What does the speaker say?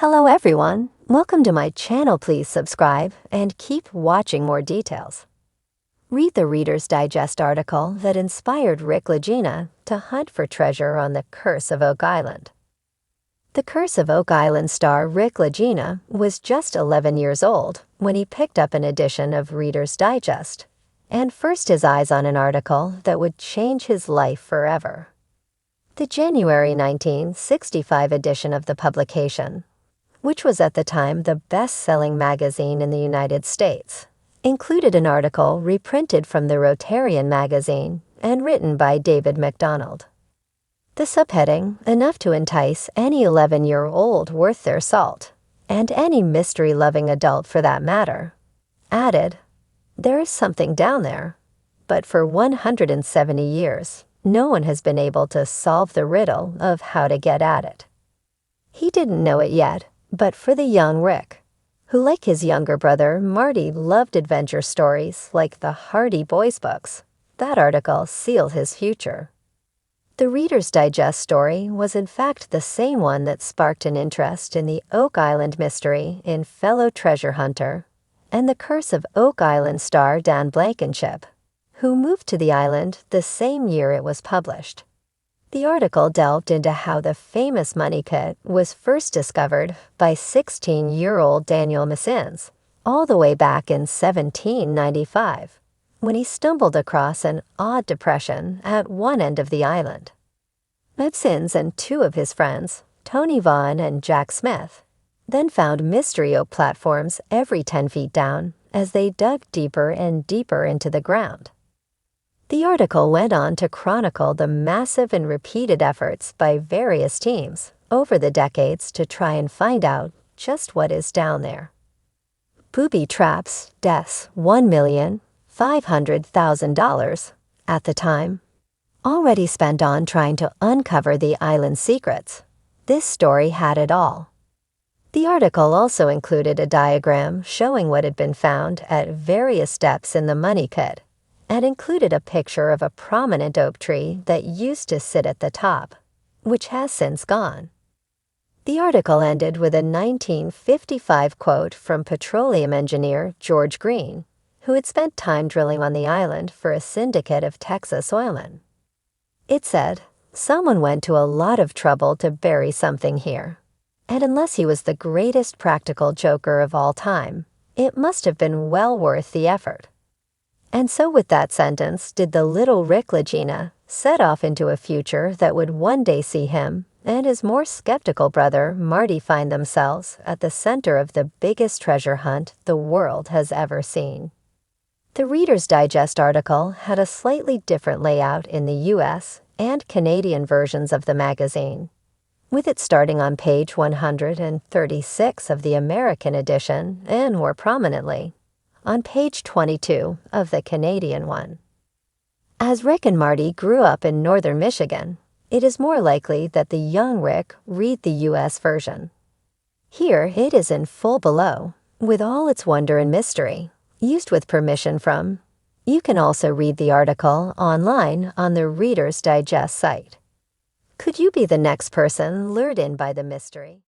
Hello everyone, welcome to my channel. Please subscribe and keep watching more details. Read the Reader's Digest article that inspired Rick Lagina to hunt for treasure on the Curse of Oak Island. The Curse of Oak Island star Rick Lagina was just 11 years old when he picked up an edition of Reader's Digest and first his eyes on an article that would change his life forever. The January 1965 edition of the publication, which was at the time the best-selling magazine in the United States, included an article reprinted from the Rotarian magazine and written by David MacDonald. The subheading, enough to entice any 11-year-old worth their salt, and any mystery-loving adult for that matter, added, "There is something down there, but for 170 years, no one has been able to solve the riddle of how to get at it." He didn't know it yet, but for the young Rick, who like his younger brother Marty loved adventure stories like the Hardy Boys books, that article sealed his future. The Reader's Digest story was in fact the same one that sparked an interest in the Oak Island mystery in fellow treasure hunter and the Curse of Oak Island star Dan Blankenship, who moved to the island the same year it was published. The article delved into how the famous money kit was first discovered by 16-year-old Daniel Messins, all the way back in 1795, when he stumbled across an odd depression at one end of the island. Messins and two of his friends, Tony Vaughn and Jack Smith, then found mystery oak platforms every 10 feet down as they dug deeper and deeper into the ground. The article went on to chronicle the massive and repeated efforts by various teams over the decades to try and find out just what is down there. Booby traps, deaths, $1,500,000 at the time, already spent on trying to uncover the island's secrets. This story had it all. The article also included a diagram showing what had been found at various depths in the money kit, and included a picture of a prominent oak tree that used to sit at the top, which has since gone. The article ended with a 1955 quote from petroleum engineer George Green, who had spent time drilling on the island for a syndicate of Texas oilmen. It said, "Someone went to a lot of trouble to bury something here, and unless he was the greatest practical joker of all time, it must have been well worth the effort." And so with that sentence did the little Rick Lagina set off into a future that would one day see him and his more skeptical brother Marty find themselves at the center of the biggest treasure hunt the world has ever seen. The Reader's Digest article had a slightly different layout in the US and Canadian versions of the magazine, with it starting on page 136 of the American edition and more prominently on page 22 of the Canadian one. As Rick and Marty grew up in northern Michigan, it is more likely that the young Rick read the US version. Here it is in full below, with all its wonder and mystery, used with permission from. You can also read the article online on the Reader's Digest site. Could you be the next person lured in by the mystery?